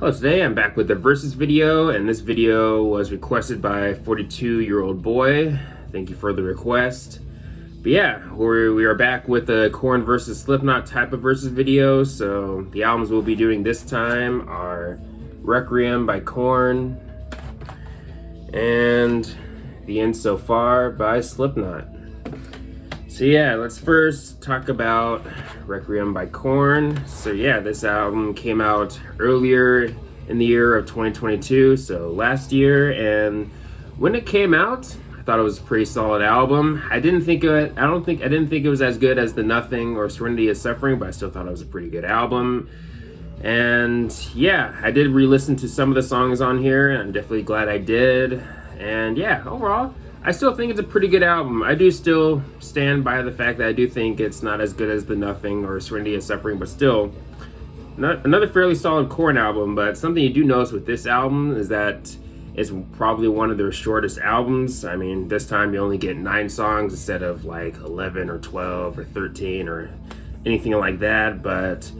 Hello, today I'm back with the Versus video, and this video was requested by a 42-year-old boy. Thank you for the request. But yeah, we are back with the Korn versus Slipknot type of Versus video. So the albums we'll be doing this time are Requiem by Korn and The End So Far by Slipknot. So yeah, let's first talk about Requiem by Korn. So yeah, this album came out earlier in the year of 2022, so last year, and when it came out, I thought it was a pretty solid album. I didn't think it was as good as the Nothing or Serenity is Suffering, but I still thought it was a pretty good album. And yeah, I did re-listen to some of the songs on here, and I'm definitely glad I did. And yeah, overall, I still think it's a pretty good album. I do still stand by the fact that I do think it's not as good as the Nothing or Serenity is Suffering, but still, another fairly solid Korn album. But something you do notice with this album is that it's probably one of their shortest albums. I mean, this time you only get 9 songs instead of like 11 or 12 or 13 or anything like that. But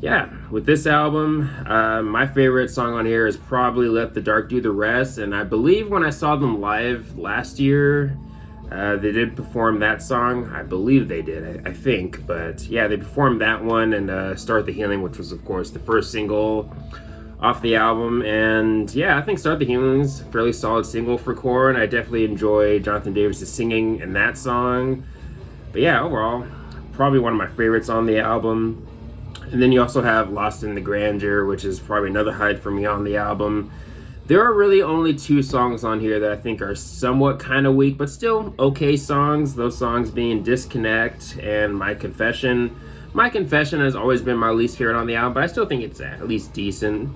yeah, with this album, my favorite song on here is probably Let the Dark Do the Rest. And I believe when I saw them live last year, they did perform that song. I believe they did, I think. But yeah, they performed that one and Start the Healing, which was, of course, the first single off the album. And yeah, I think Start the Healing is a fairly solid single for Korn. I definitely enjoy Jonathan Davis' singing in that song. But yeah, overall, probably one of my favorites on the album. And then you also have Lost in the Grandeur, which is probably another highlight for me on the album. There are really only 2 songs on here that I think are somewhat kind of weak, but still okay songs. Those songs being Disconnect and My Confession. My Confession has always been my least favorite on the album, but I still think it's at least decent.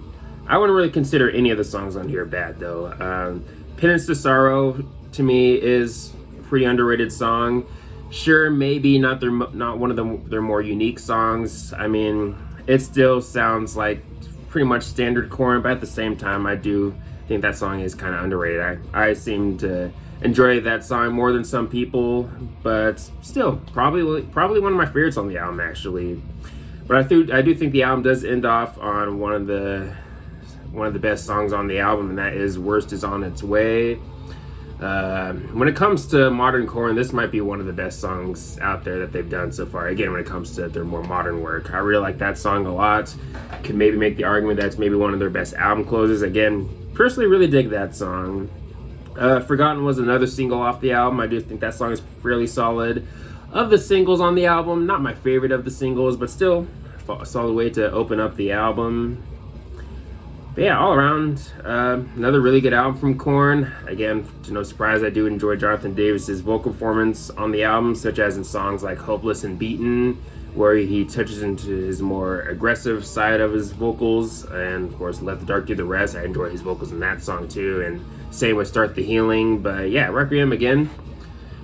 I wouldn't really consider any of the songs on here bad, though. Penance to Sorrow, to me, is a pretty underrated song. Sure, maybe not one of their more unique songs. I mean, it still sounds like pretty much standard Korn, but at the same time, I do think that song is kind of underrated. I seem to enjoy that song more than some people, but still, probably one of my favorites on the album, actually. But I do think the album does end off on one of the best songs on the album, and that is Worst Is On Its Way. When it comes to modern Korn, this might be one of the best songs out there that they've done so far. Again, when it comes to their more modern work, I really like that song a lot. Could maybe make the argument that it's maybe one of their best album closes. Again, personally really dig that song. Forgotten was another single off the album. I do think that song is fairly solid. Of the singles on the album, not my favorite of the singles, but still a solid way to open up the album. But yeah, all around, another really good album from Korn. Again, to no surprise, I do enjoy Jonathan Davis' vocal performance on the album, such as in songs like Hopeless and Beaten, where he touches into his more aggressive side of his vocals. And of course, Let the Dark Do the Rest. I enjoy his vocals in that song too. And same with Start the Healing. But yeah, Requiem, again,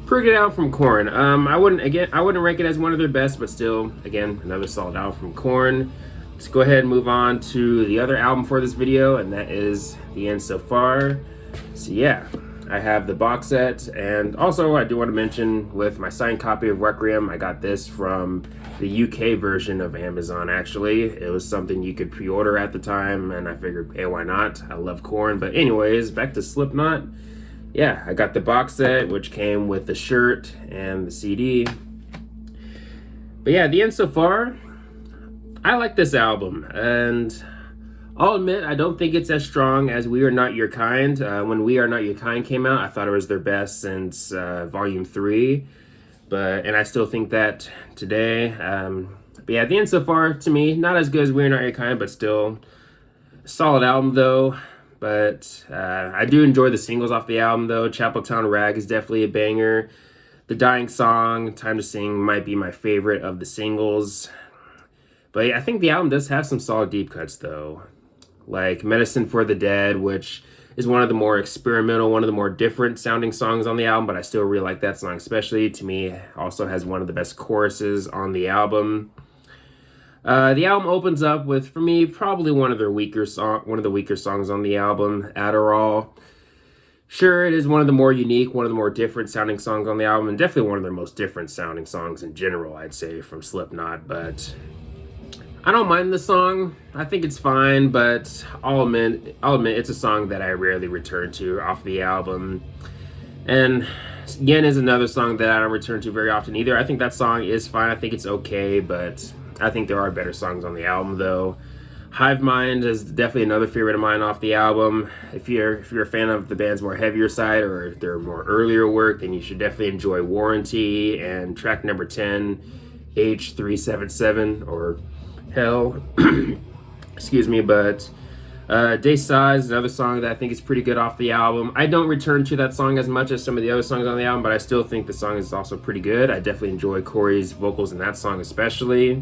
pretty good album from Korn. I wouldn't rank it as one of their best, but still, again, another solid album from Korn. Let's go ahead and move on to the other album for this video, and that is The End So Far. So yeah, I have the box set, and also I do want to mention with my signed copy of Requiem, I got this from the UK version of Amazon, actually. It was something you could pre-order at the time, and I figured, hey, why not? I love Korn. But anyways, back to Slipknot. Yeah, I got the box set, which came with the shirt and the CD. But yeah, The End So Far, I like this album, and I'll admit I don't think it's as strong as We Are Not Your Kind. When We Are Not Your Kind came out, I thought it was their best since Volume 3, and I still think that today. But yeah, The End So Far, to me, not as good as We Are Not Your Kind, but still a solid album, though. But I do enjoy the singles off the album, though. Chapeltown Rag is definitely a banger. The Dying Song, Time to Sing, might be my favorite of the singles. But I think the album does have some solid deep cuts, though. Like Medicine for the Dead, which is one of the more experimental, one of the more different sounding songs on the album, but I still really like that song, especially. To me, also has one of the best choruses on the album. The album opens up with, for me, probably one of the weaker songs on the album, Adderall. Sure, it is one of the more unique, one of the more different sounding songs on the album, and definitely one of their most different sounding songs in general, I'd say, from Slipknot, but I don't mind the song. I think it's fine, but I'll admit it's a song that I rarely return to off the album. And again, is another song that I don't return to very often either. I think that song is fine. I think it's okay, but I think there are better songs on the album though. Hive Mind is definitely another favorite of mine off the album. If you're a fan of the band's more heavier side or their more earlier work, then you should definitely enjoy Warranty and track number 10, H377 or Hell. Excuse me, but Des Size is another song that I think is pretty good off the album. I don't return to that song as much as some of the other songs on the album, but I still think the song is also pretty good. I definitely enjoy Corey's vocals in that song especially.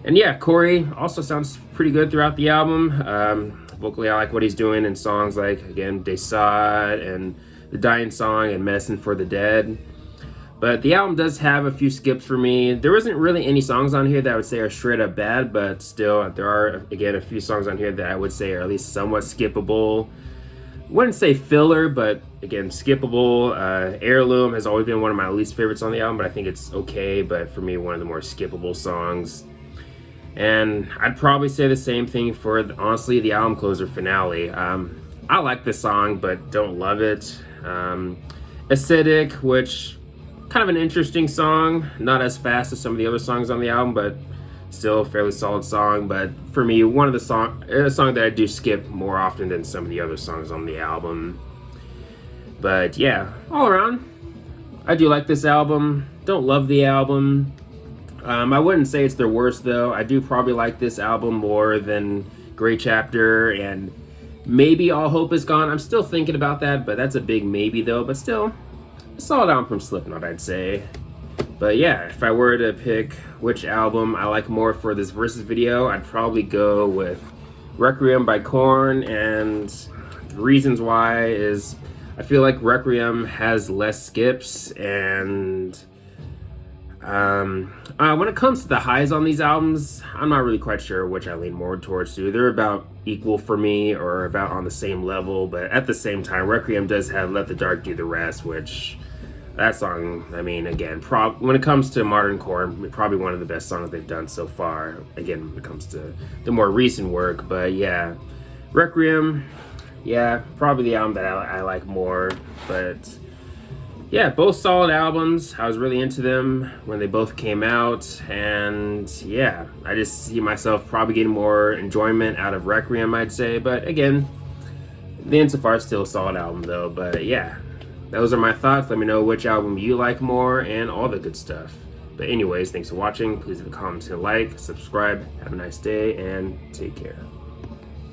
And yeah, Corey also sounds pretty good throughout the album. Vocally, I like what he's doing in songs like, again, Des Size and The Dying Song and Medicine for the Dead. But the album does have a few skips for me. There isn't really any songs on here that I would say are straight up bad, but still, there are, again, a few songs on here that I would say are at least somewhat skippable. Wouldn't say filler, but again, skippable. Heirloom has always been one of my least favorites on the album, but I think it's okay, but for me, one of the more skippable songs. And I'd probably say the same thing for, honestly, the album closer finale. I like the song, but don't love it. Acidic, which kind of an interesting song, not as fast as some of the other songs on the album, but still a fairly solid song. But for me, a song that I do skip more often than some of the other songs on the album. But yeah, all around, I do like this album. Don't love the album. I wouldn't say it's their worst though. I do probably like this album more than Gray Chapter and maybe All Hope Is Gone. I'm still thinking about that, but that's a big maybe though. But still, a solid album from Slipknot, I'd say. But yeah, if I were to pick which album I like more for this versus video, I'd probably go with Requiem by Korn. And the reasons why is I feel like Requiem has less skips, and when it comes to the highs on these albums, I'm not really quite sure which I lean more towards to. They're about equal for me or about on the same level, but at the same time, Requiem does have Let the Dark Do the Rest, which that song, I mean, again, when it comes to modern Korn, probably one of the best songs they've done so far. Again, when it comes to the more recent work, but yeah, Requiem, yeah, probably the album that I like more, but yeah, both solid albums. I was really into them when they both came out, and yeah, I just see myself probably getting more enjoyment out of Requiem, I'd say, but again, the insofar still a solid album though. But yeah, those are my thoughts. Let me know which album you like more and all the good stuff. But anyways, thanks for watching. Please leave a comment and a like, subscribe. Have a nice day, and take care.